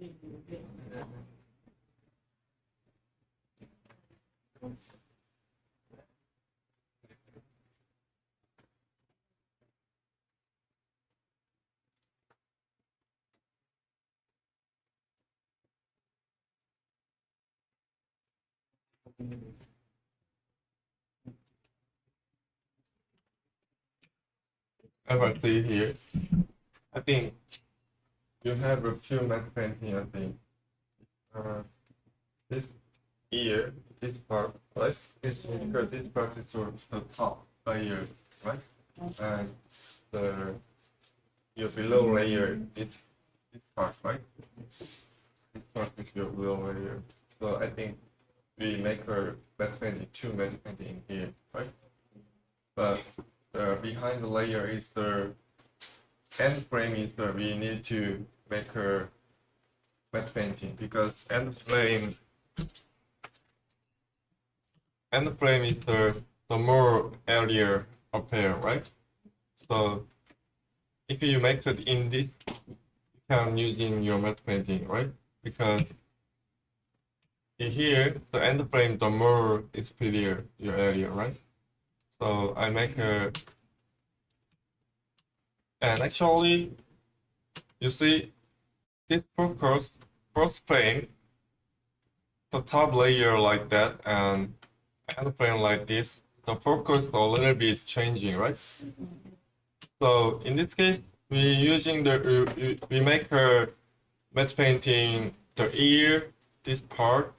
As I see here, I think you have a few matte painting. I think this ear, this part, right? This because this part is sort of the top layer, right? And the your below layer is this part, right? This part is your below layer. So I think we make a matte painting, two matte painting here, right? But behind the layer is the end frame is the we need to make a matte painting because end frame is the more area appear, right? So if you make it in this, you can using your matte painting, right? Because in here the end frame the more is clear your area, right? So I make a, and actually you see this focus first frame, the top layer like that, and end frame like this, the focus a little bit changing, right? So in this case, we using the we make her matte painting the ear. This part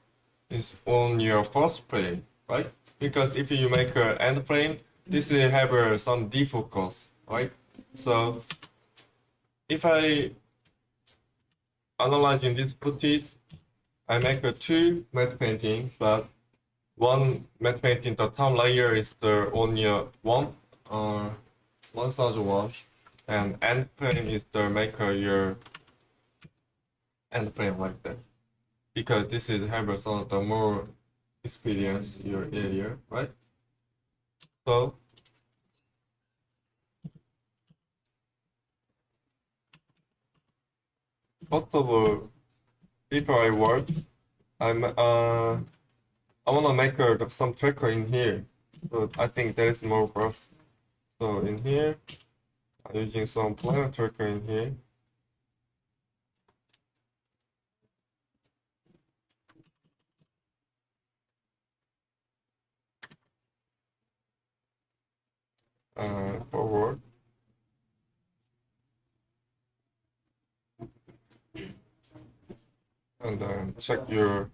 is on your first frame, right? Because if you make her end frame, this will have some defocus, right? So if I analyzing this footage, I make a two matte painting, but one matte painting, the top layer is the on your 1001, and end frame is the maker your end frame like that. Because this is have some of the more experience your area, right? So first of all, before I work, I wanna make some tracker in here. So I think there is more for us. So in here, I'm using some planar tracker in here. Forward. And then check your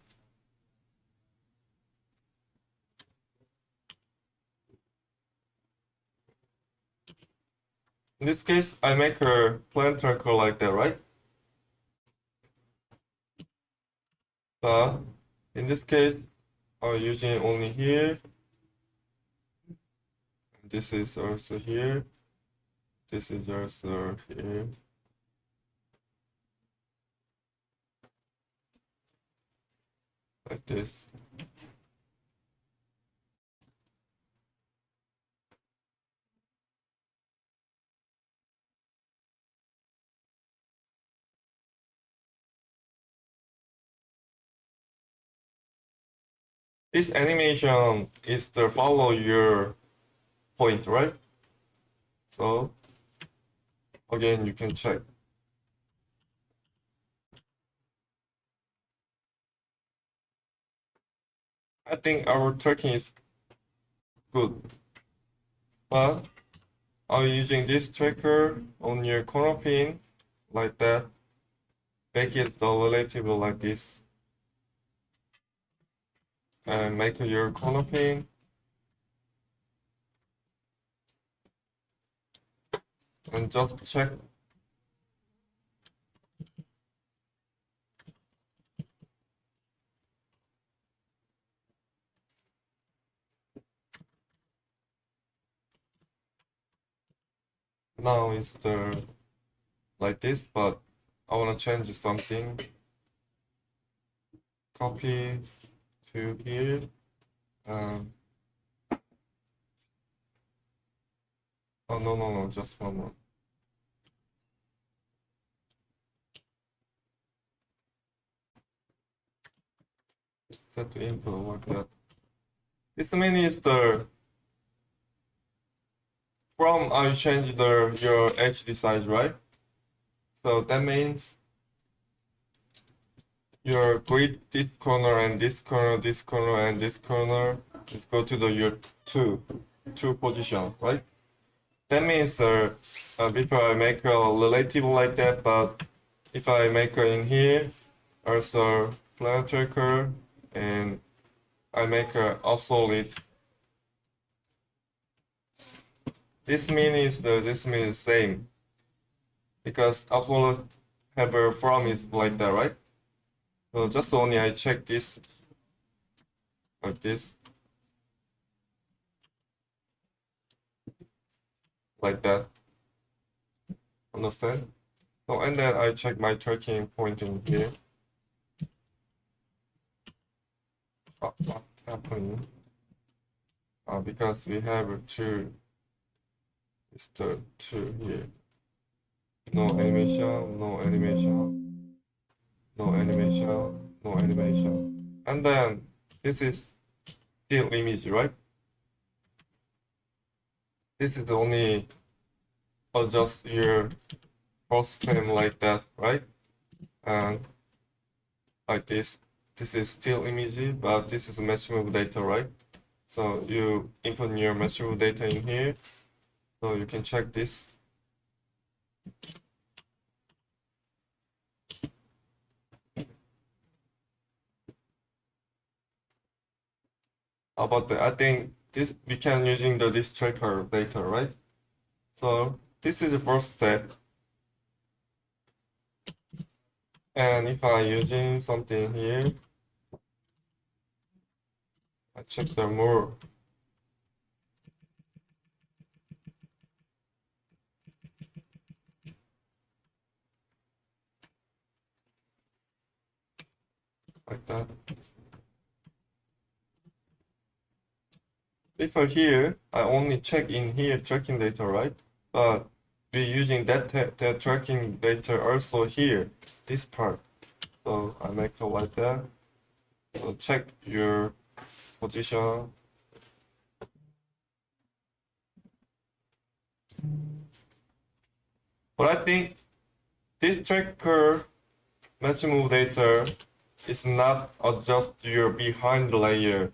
in this case, I make a plan tracker like that, right? But in this case, I'm using only here. This is also here. This is also here. Like this. This animation is to follow your point, right? So again, you can check. I think our tracking is good, but are you using this tracker on your corner pin like that? Make it the relative like this, and make your corner pin. And just check. Now it's the like this, but I want to change something. Copy to here. Oh no, just one more. set to input like that. This means the from I change your HD size, right? So that means your grid this corner and this corner, this corner and this corner is go to the your two position, right? That means before I make a relative like that, but if I make a in here, also planar tracker, and I make a obsolete. This means same because absolute have a from is like that, right? So just only I check this like this, like that. Understand? So and then I check my tracking point in here. What happened? Because we have two. It's the two here. No animation, no animation, no animation, no animation. And then this is still image, right? This is only adjust your first frame like that, right? And like this. This is still image, but this is measurable data, right? So you input your measurable data in here. So you can check this. About the, I think this we can using this tracker data, right? So this is the first step. And if I using something here, I check the more. Like that. If I here, I only check in here tracking data, right? But we using that tracking data also here, this part. So I make it like that. So check your position. But I think this tracker match move data is not adjust your behind layer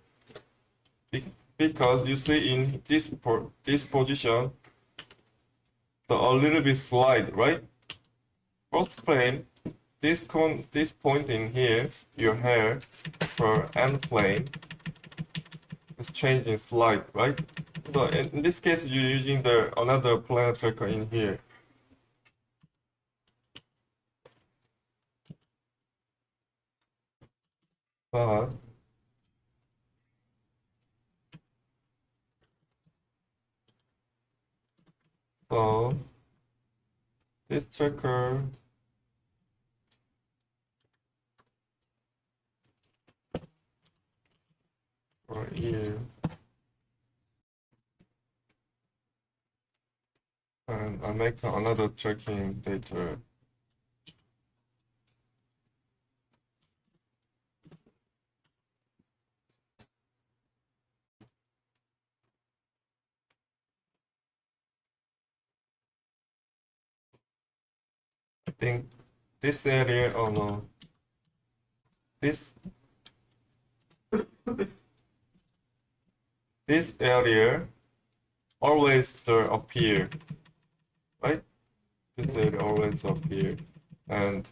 because you see in this position the a little bit slide, right? First frame, this point in here, your hair for end plane is changing slide, right? So in this case, you're using the another planar tracker in here. But so this tracker right here, and I make another tracking data. I think this area, oh no, this this area always appear, right? This area always appear, and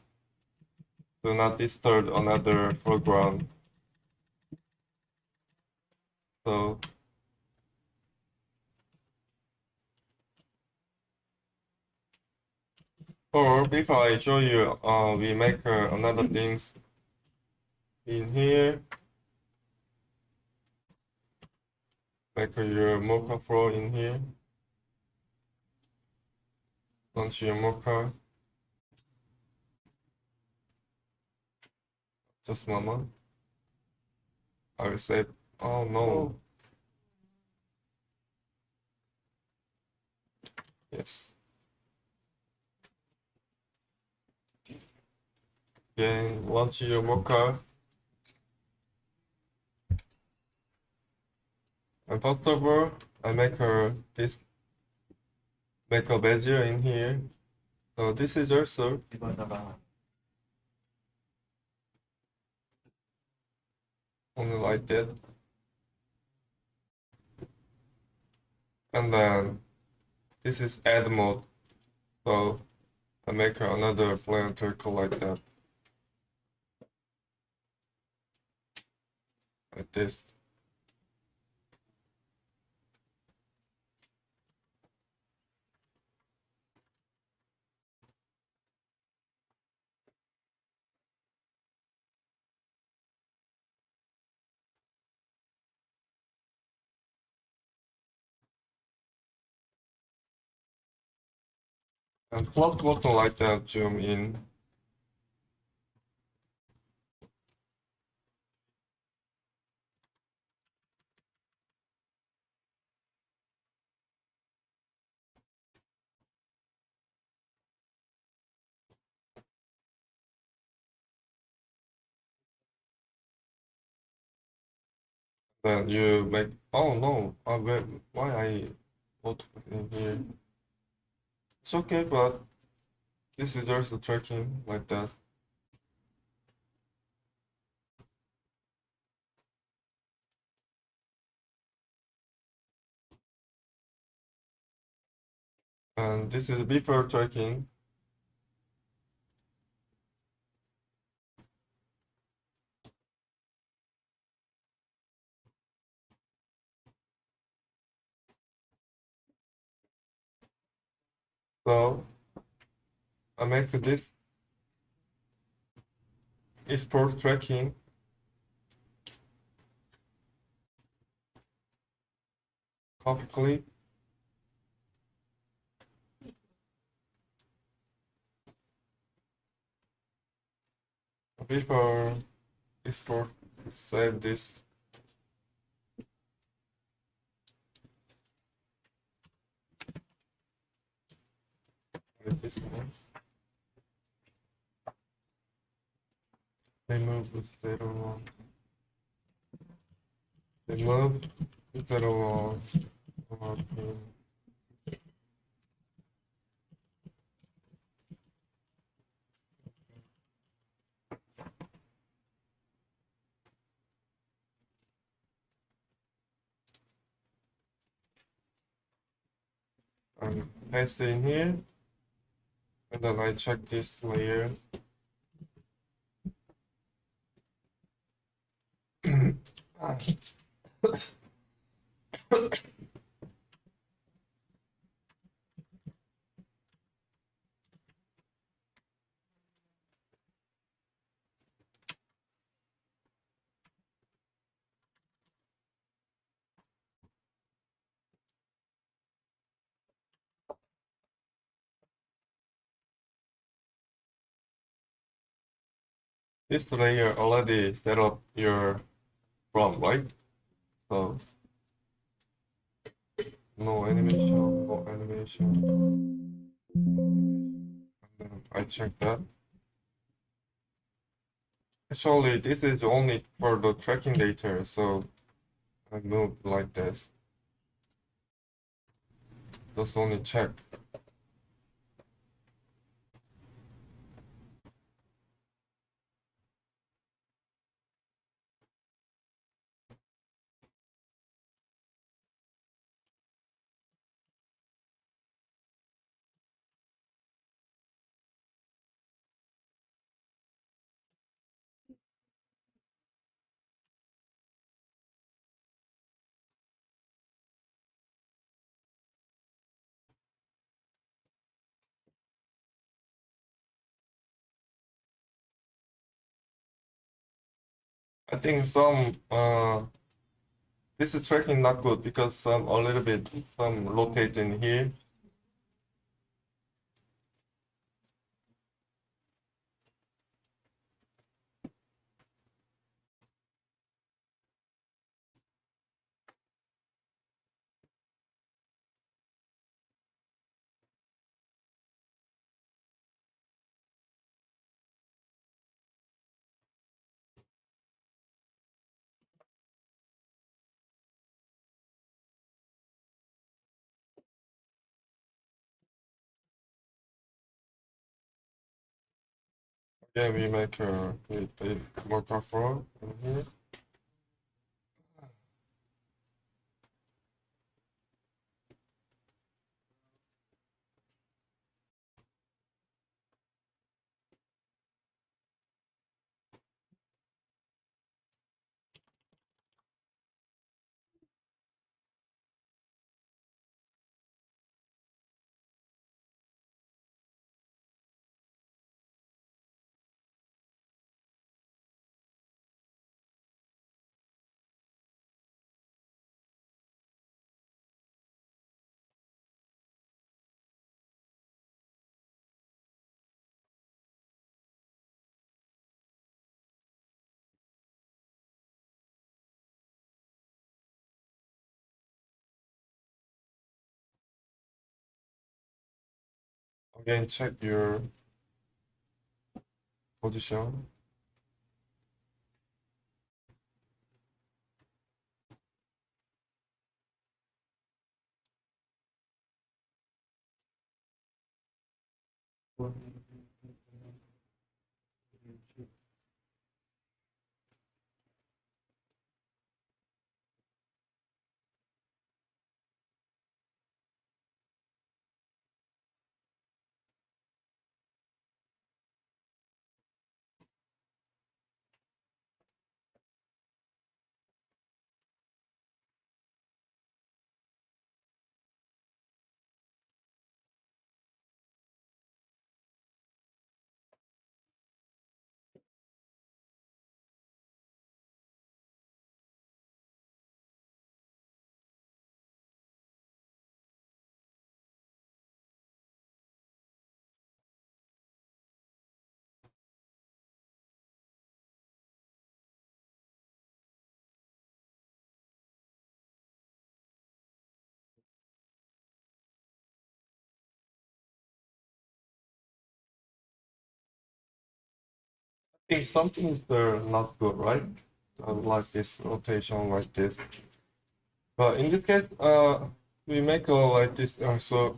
do not disturb another foreground. So or before I show you, we make another things in here. Make your Mocha flow in here. Launch your Mocha. Just one moment. I will say, oh no. Yes. Then launch your Mocha. And first of all, I make a bezier in here. So this is also only like that. And then this is add mode. So I make another plane circle like that. Like this. And plus button like that, zoom in. Then you make, oh no, why I put in here? It's okay, but this is also tracking like that. And this is before tracking. So I make this export tracking. Copy clip. Before export, save this. Like this one. Remove the 01. Remove 01. Okay. And paste it in here. And then I check this layer. This layer already set up your from, right? So no animation, no animation. And then I check that. Actually, this is only for the tracking data, so I move like this. Just only check. I think this is tracking not good because some a little bit some rotate in here. Again, we make a more colorful in here. Again, check your position. I think some things are not good, right? Like this rotation like this. But in this case, we make a like this. So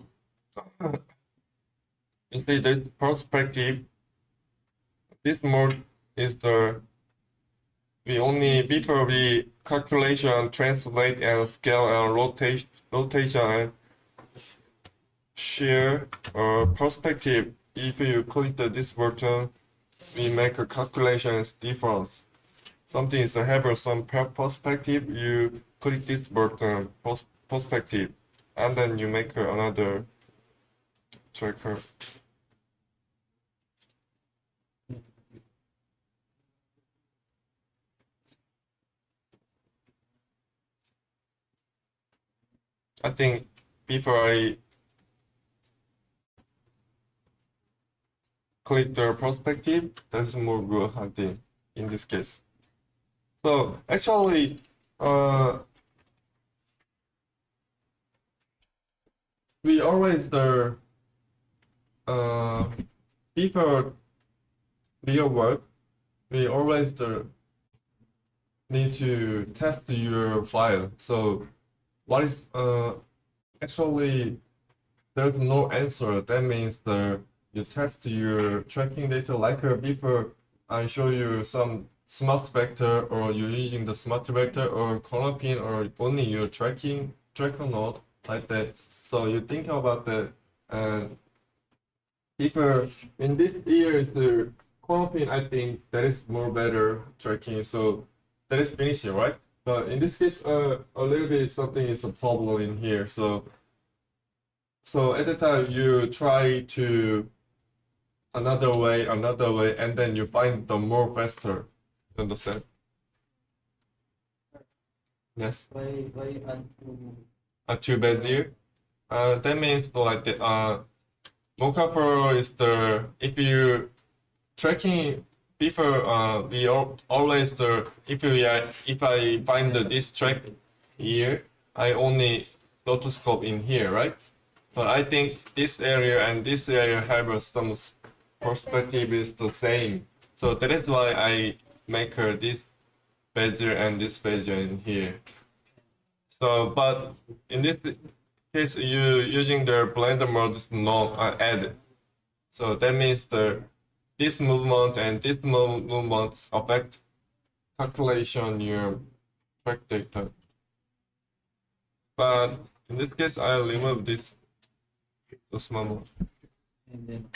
you see this perspective. This mode is the we only before we calculation, translate and scale and rotation and share perspective. If you click this button, we make a calculations difference. Something is have some perspective. You click this button perspective, and then you make another tracker. I think before I click the perspective, that's more good, I think, in this case. So actually, we always before real work, we always need to test your file. So what is actually there's no answer. That means you test your tracking data like before I show you some smart vector or you're using the smart vector or corner pin or only your tracker node like that. So you think about that and if in this year the corner pin I think that is more better tracking. So that is finishing, right? But in this case a little bit something is a problem in here. So at the time you try to another way, and then you find the more faster. You understand? Yes. Why add Two Bezier. That means like the Mocha Pro is the if you tracking before we always if I find this track here, I only rotoscope in here, right? But I think this area and this area have some perspective is the same. So that is why I make this bezier and this bezier in here. So, but in this case, you using the Blender mode is not added. So that means this movement and this movements affect calculation your track data. But in this case, I'll remove this moment. And then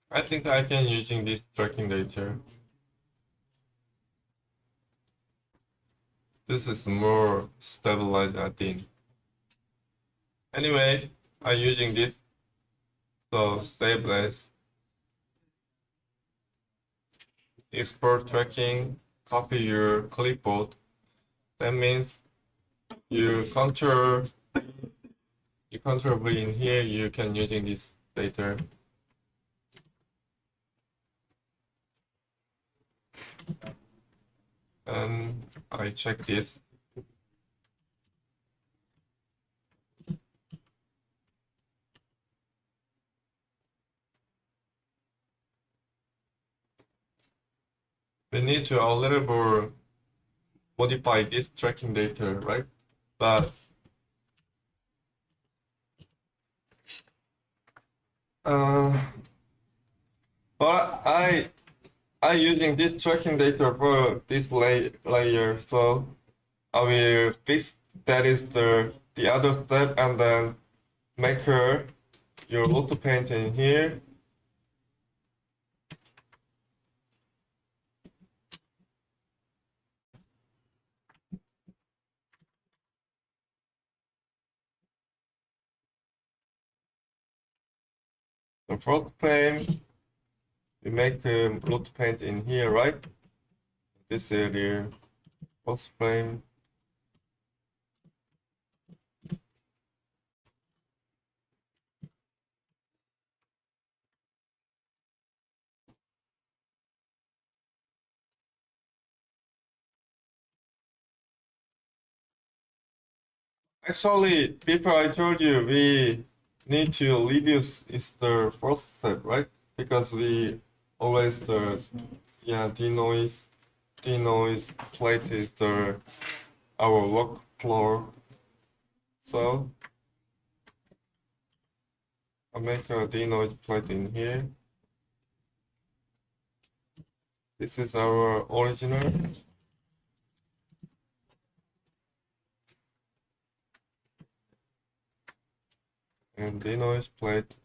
I think I can using this tracking data. This is more stabilized, I think. Anyway, I'm using this so stabilize export tracking, copy your clipboard. That means you control V in here, you can using this data. And I check this. We need to a little more modify this tracking data, right? But but I using this tracking data for this layer, so I will fix that is the other step and then make your auto paint in here. The first frame, we make auto paint in here, right? This area, first frame. Actually, before I told you, we need to reduce is the first step, right? Because we always denoise plate is our work floor. So I make a denoise plate in here. This is our original. And denoise plate.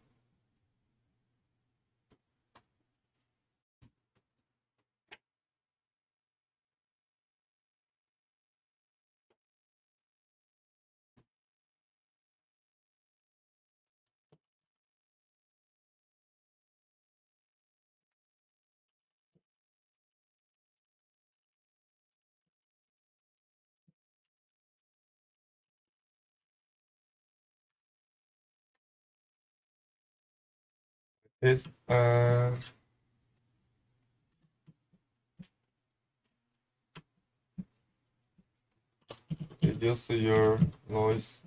This reduce your noise.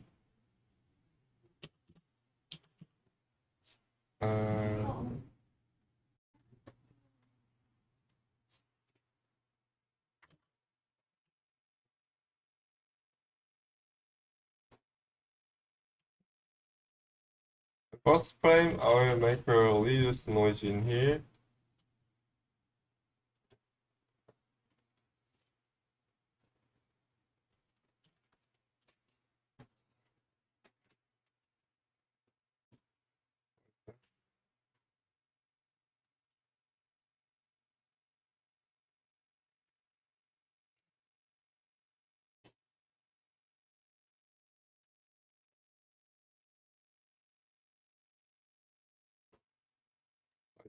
First frame, I will make a reduce noise in here.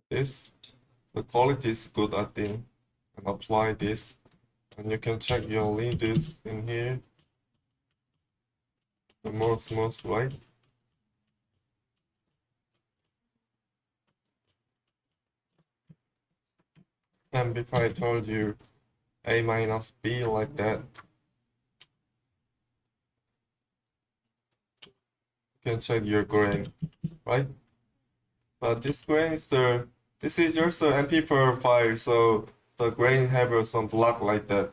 this. The quality is good, I think. And apply this. And you can check your leaders in here. The more smooth, right? And before I told you A minus B like that, you can check your grain, right? But this grain is this is just an MP4 file, so the grain have some block like that.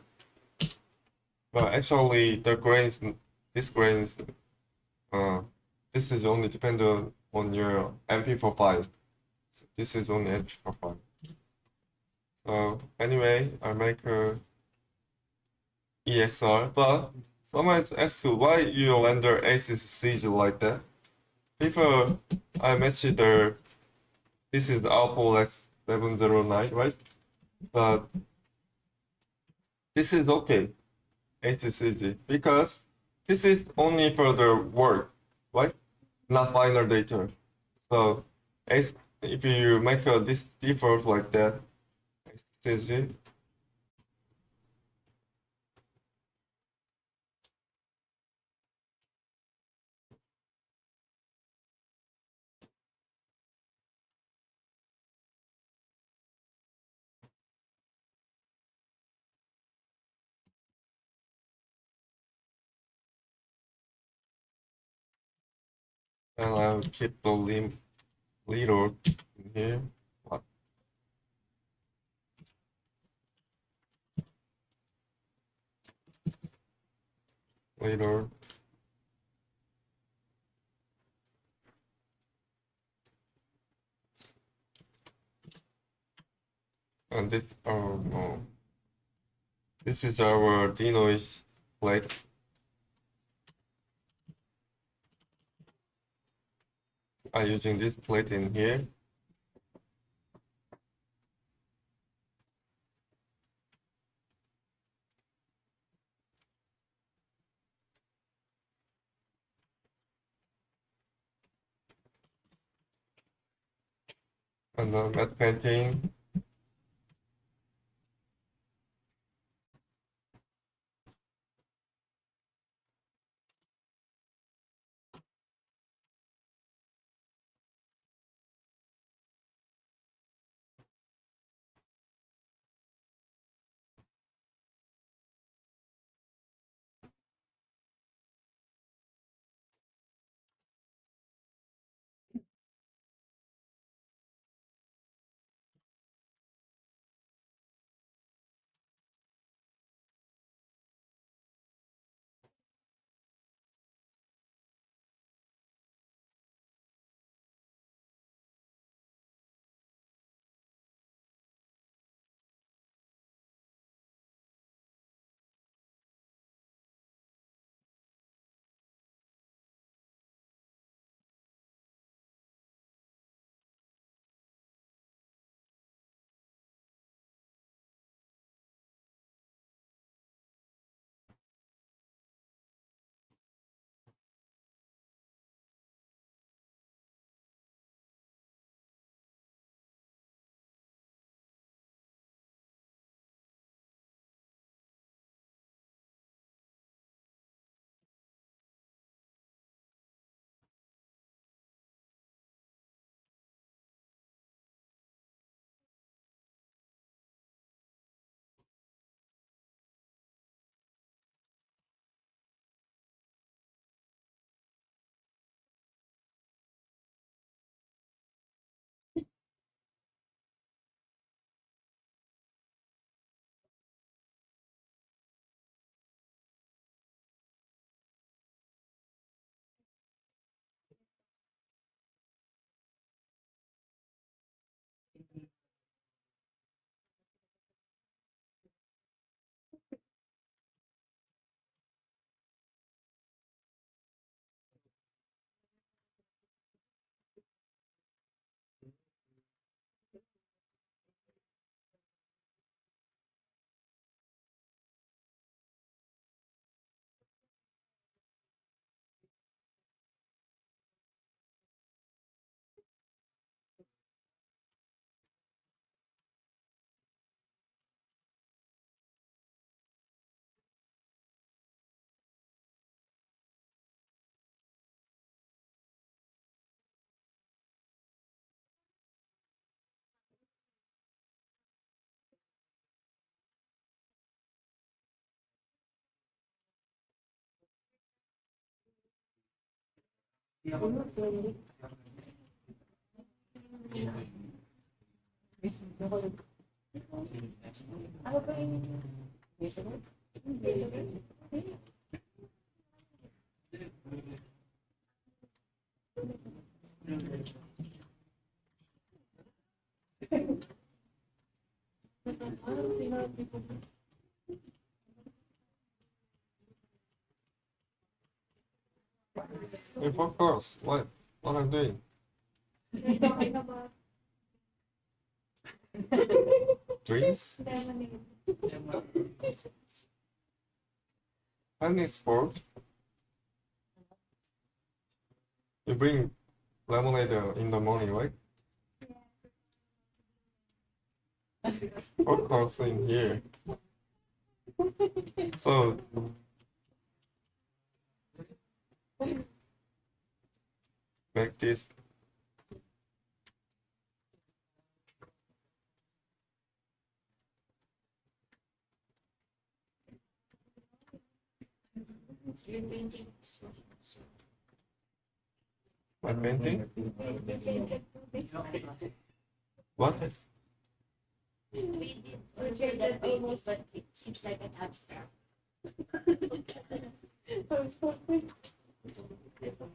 But actually, the grains, this grains, uh, this is only dependent on your MP4 file. So this is only MP4 file. So anyway, I make a EXR, but someone asks you why you render ACIS CG like that. Before I mentioned this is the output X709, right? But this is okay, ACIS CG, because this is only for the work, right? Not final data. So if you make this default like that, ACIS CG, and I'll keep the leader in here. What? Leader. And this, oh no. This is our denoise plate. I'm using this plate in here. And matte painting. Hey, focus. What I'm doing? Drinks? And it's sport. You bring lemonade in the morning, right? Focus in here. So make this my painting. What? We did order that painting, but it seems like an abstract. It was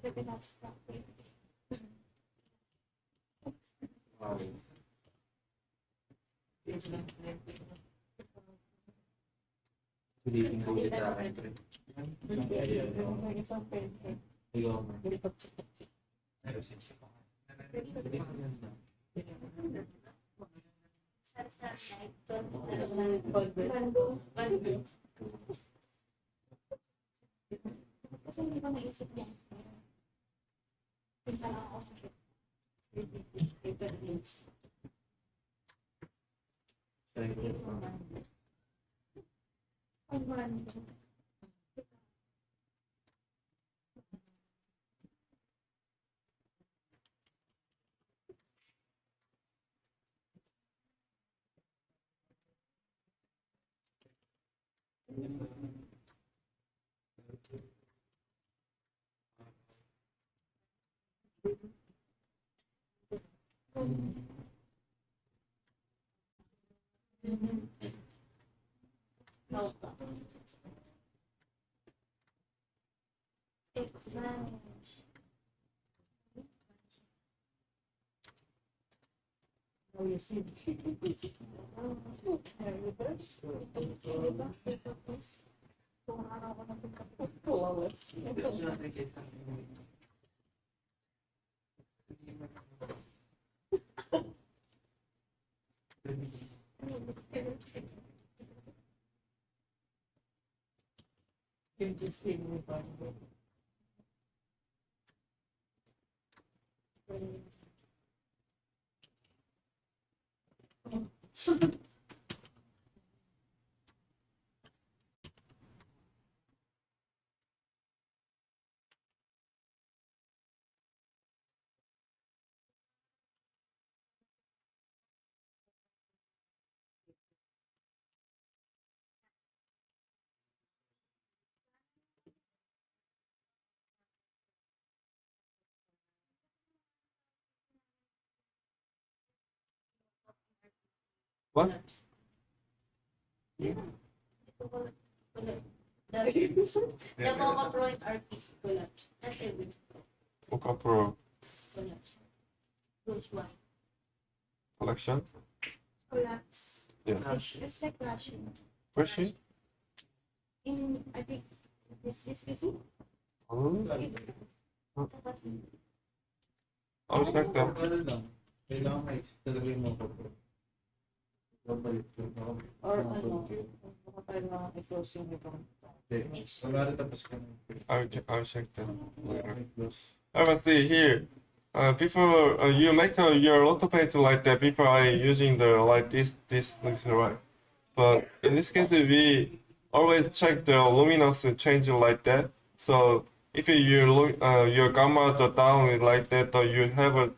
like an abstract painting. Kasi hindi ko naisip yan. Punta lang ako sa paper links. Oh, you see. What? The Mocha Pro and artist collapse. Not every Mocha Pro collapse. Which one? collection? Collapse. Yes. It's like crashing. Freshie? In, I think, this PC? Oh, I'll check that. Kailangan may talaga yung mga Or ano, baka kailangan i-close yung ibang. Kunwari tapos ka na. I'll check that later. Close. I will see here. Before you make your autopaint like that, before I using the like this right. But in this case, we always check the luminance change like that. So if you look your gamma the down like that, you have a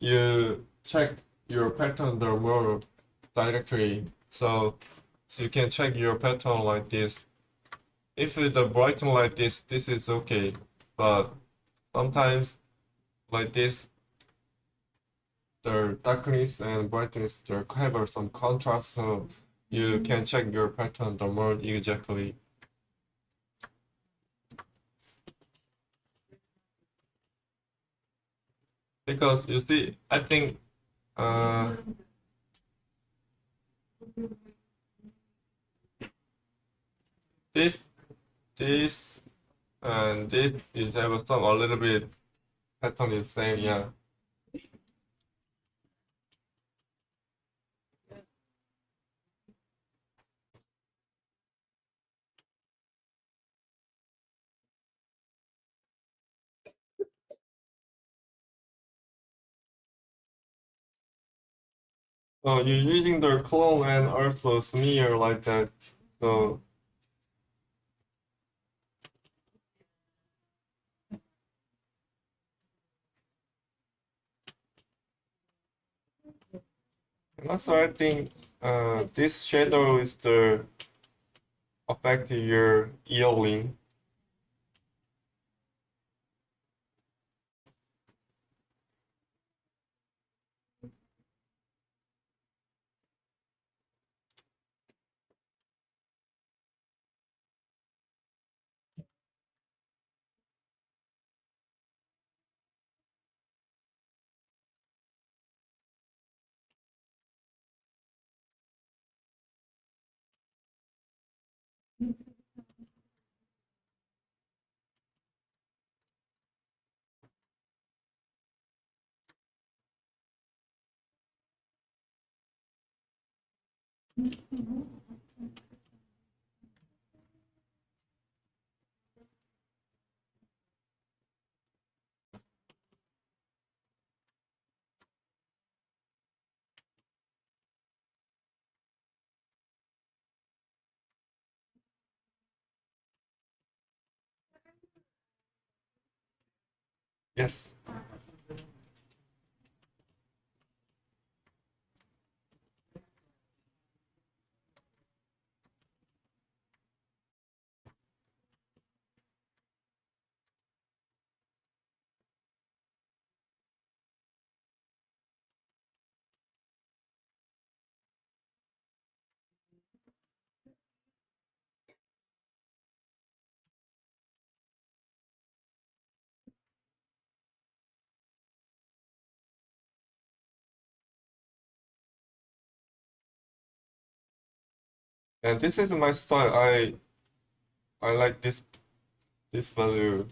you check your pattern the more directly. So you can check your pattern like this if the brighten like this is okay, but sometimes like this, the darkness and brightness there have some contrast, so you can check your pattern the more exactly. Because you see, I think this this and this is have some a little bit pattern is same, yeah. So you're using the clone and also smear like that. So and also I think this shadow is the affect your earring. Yes. And this is my style. I like this value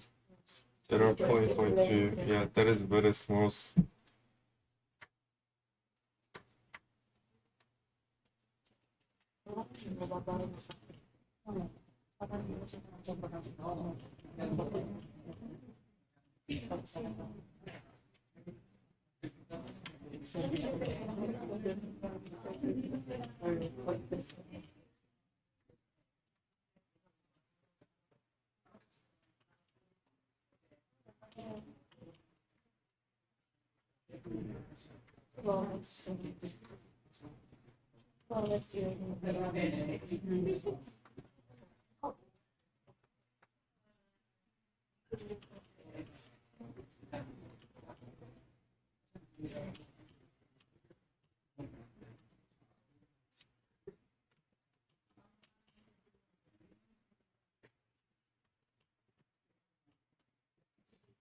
0.2. Yeah, that is very smooth.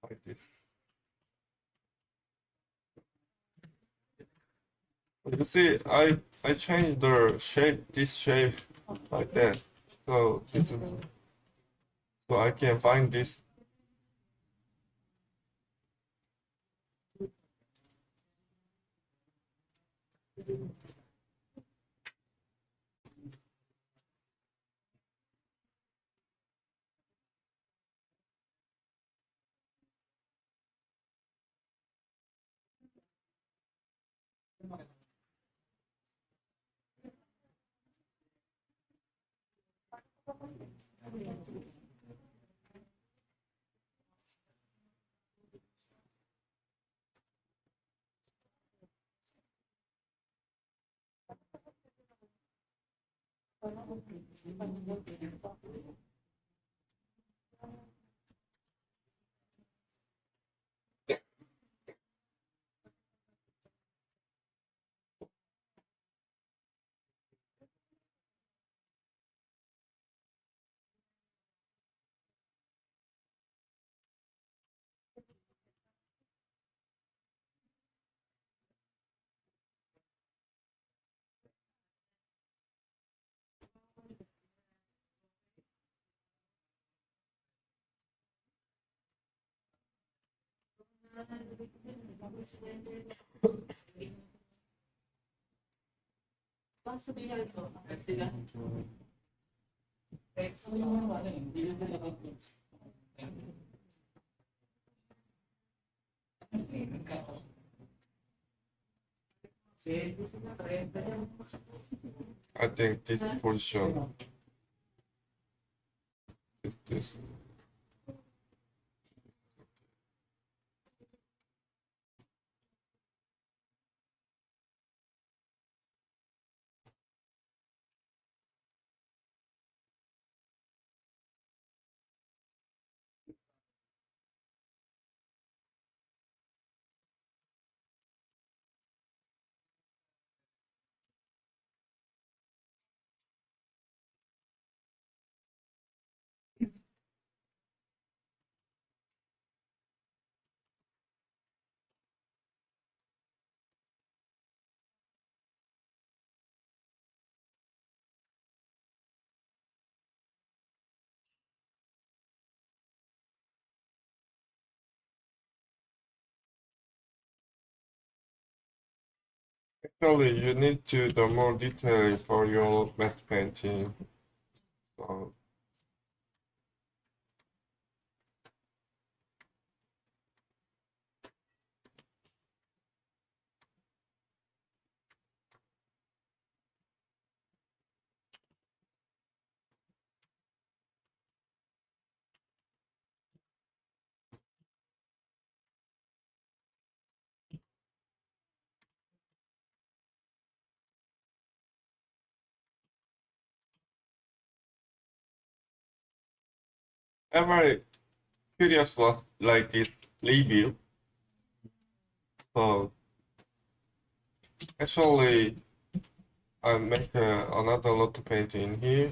Like this. You see, I changed the shape, this shape like that. So this is, so I can find this. Sabihan ko. Sila. So, yung ano, hindi na sila I think this position is this. Actually, you need to do more detail for your matte painting. So, I'm very curious like this review. So, actually, I make another lot of painting here.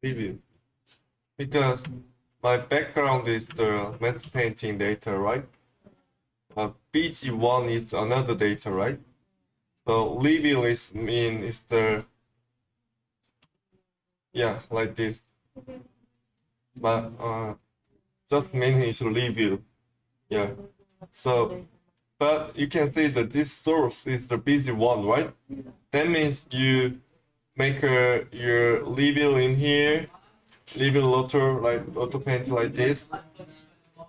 Review. Because my background is the matte painting data, right? BG1 is another data, right? So review is the like this. But just meaning is review. Yeah. So but you can see that this source is the BG1, right? That means you make your review in here, review auto paint like this.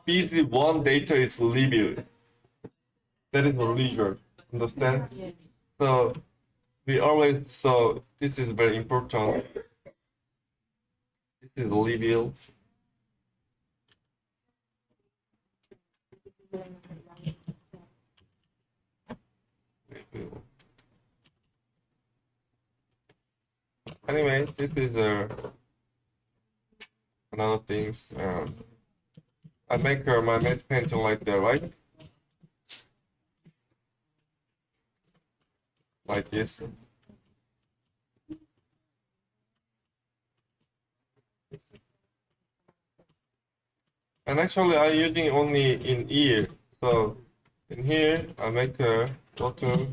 BZ1 data is review. That is a leisure. Understand? So this is very important. This is review. Anyway, this is another things. I make my matte painting like that, right? Like this. And actually, I'm using only in ear. So in here, I make a water.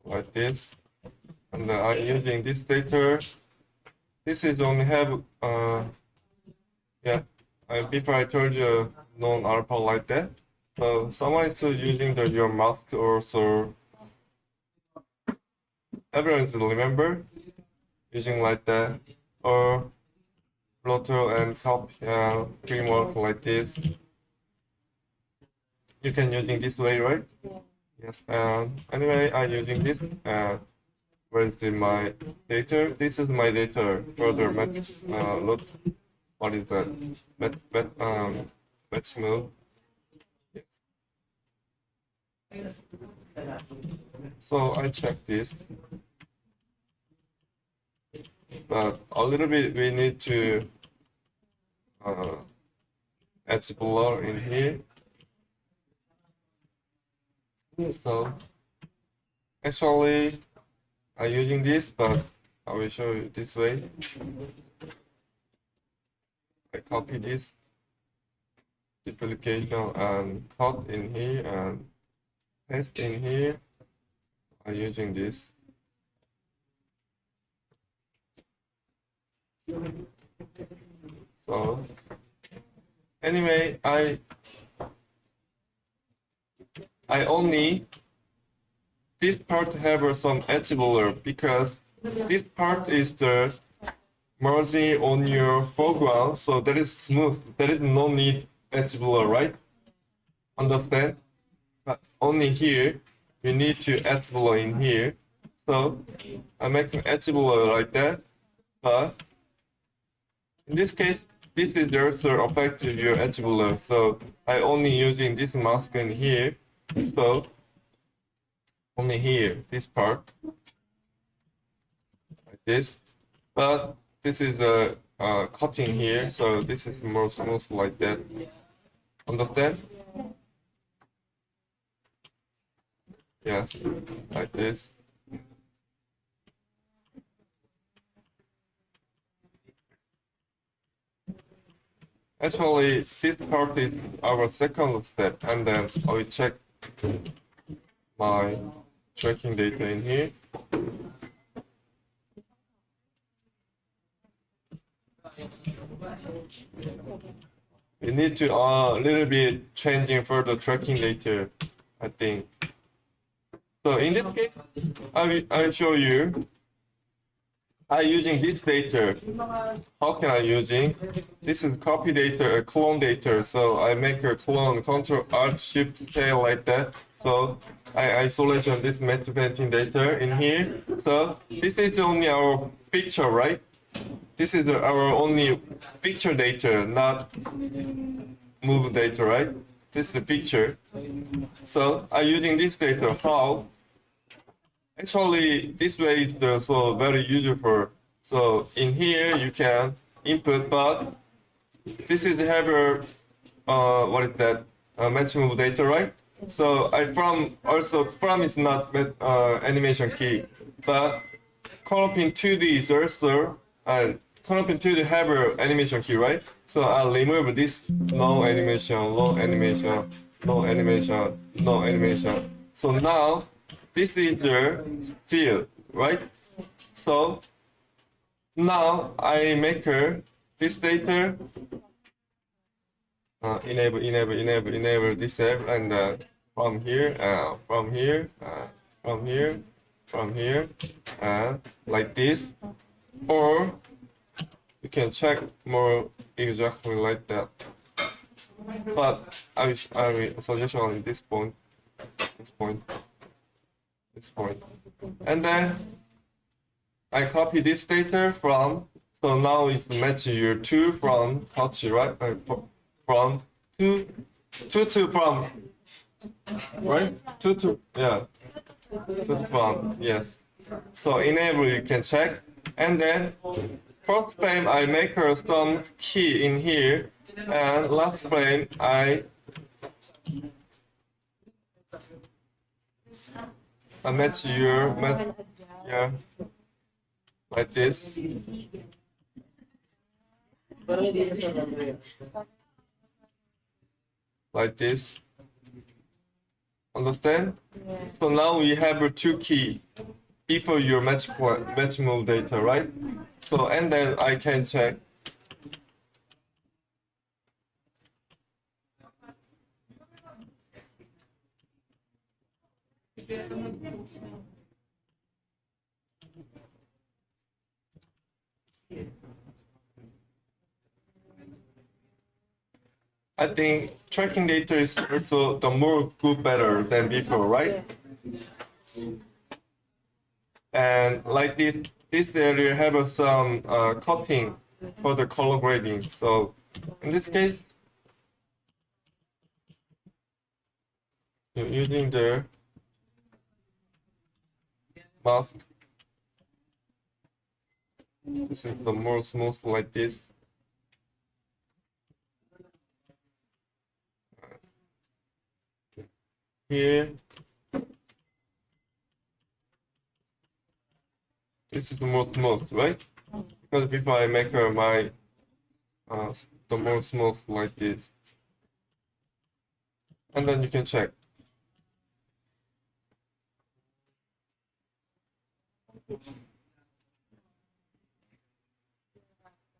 Like this, and I'm using this data. This is only have yeah. Before I told you non-alpha like that. So someone is using your mask also. Everyone is remember using like that or Pluto and copy framework like this. You can using this way, right? Yeah. Yes. Anyway, I'm using this. Where is my data? This is my data. Further, look. What is that? Let's move. Yes. So I check this, but a little bit we need to add blur in here. So actually, I'm using this, but I will show you this way. I copy this duplication and cut in here and paste in here. I'm using this. So anyway, I only this part have some edge blur because this part is the merging on your foreground, so that is smooth. There is no need edge blur, right? Understand? But only here you need to edge blur in here. So I make an edge blur like that, but in this case, this is also affect your edge blur. So I only using this mask in here. So only here, this part, like this. But this is a cutting here, so this is more smooth like that. Understand? Yes, like this. Actually, this part is our second step, and then I will check my tracking data in here. We need to a little bit changing for the tracking data, I think. So in this case, I show you. I using this data. How can I using? This is copy data, clone data. So I make a clone, Control Alt Shift K like that. So I isolation this metal painting data in here. So this is only our picture, right? This is our only picture data, not move data, right? This is the picture. So I using this data. How? Actually, this way is so very useful. So in here you can input, but this is have a what is that? Match move data, right? So from is not animation key, but Conopin 2D is also Conopin 2D have a animation key, right? So I'll remove this no animation, low animation, no animation, no animation. So now this is the still, right? So now I make this data enable, disable, and from here, like this, or you can check more exactly like that. But I will suggestion on this point, and then I copy this data from. So now it's match your 2 from touch, right? From 2 to from, right? 2 to, yeah, 2 to from, yes. So enable you can check, and then first frame I make some key in here, and last frame I I match your yeah, like this. Parang hindi na sa Andrea. Like this. Understand? Yeah. So now we have a two key before your match move data, right? So and then I can check. I think tracking data is also the more good better than before, right? And like this area have some cutting for the color grading. So in this case, you're using the mask. This is the more smooth like this. Here, this is the more smooth, right? Because before I make my the more smooth like this, and then you can check.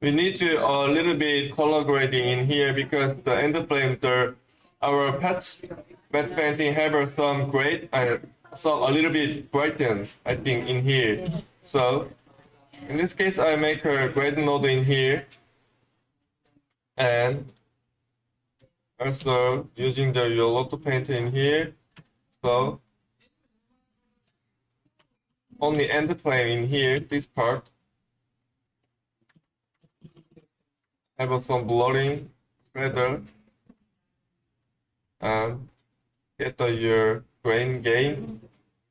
We need to a little bit color grading in here because the end frame, our patch matte painting have some grade and some a little bit brighten, I think, in here. So in this case, I make a grade node in here, and also using the yellow to paint in here. So only end plane in here, this part. Have some blurring feather and get your grain gain,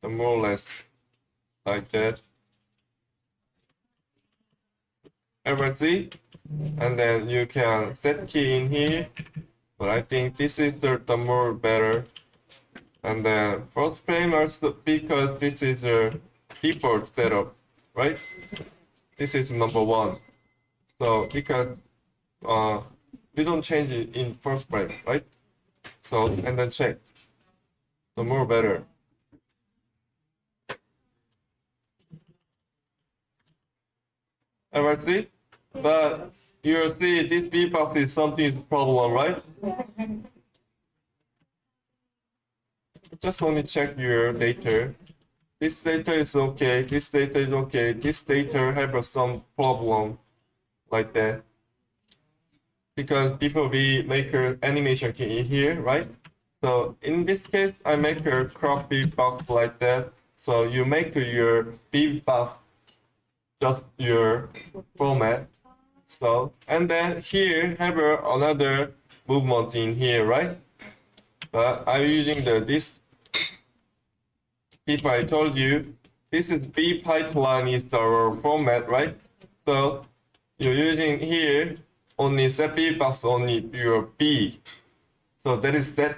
the more or less like that. Everything, and then you can set key in here, but I think this is the more better. And then first frame also because this is a default setup, right? This is number one. So because we don't change it in first frame, right? So and then check. The more better. Ever see? But you see this B-box is something problem, right? Just only check your data. This data is okay, this data is okay, this data have some problem like that. Because before we make an animation key in here, right? So in this case, I make a crop B-box like that. So you make your B-box just your format. So and then here have another movement in here, right? But I'm using this. If I told you this is B pipeline is our format, right? So you're using here only set B box only your B. So that is set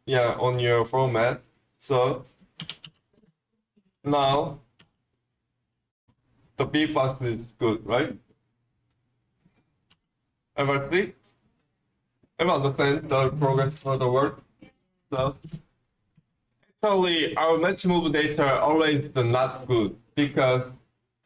on your format. So now the B box is good, right? Ever see? Ever understand the progress for the work? So actually our match move data always not good because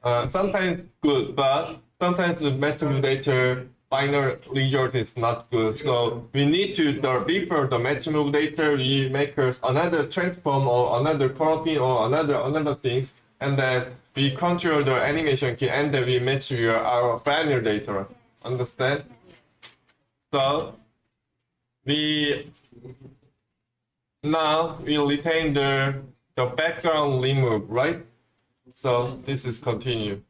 sometimes good, but sometimes the match move data final result is not good. So we need to before the match move data, we make another transform or another cropping or another things, and then we control the animation key and then we match our final data. Understand? So now we retain the background remove, right? So this is continue.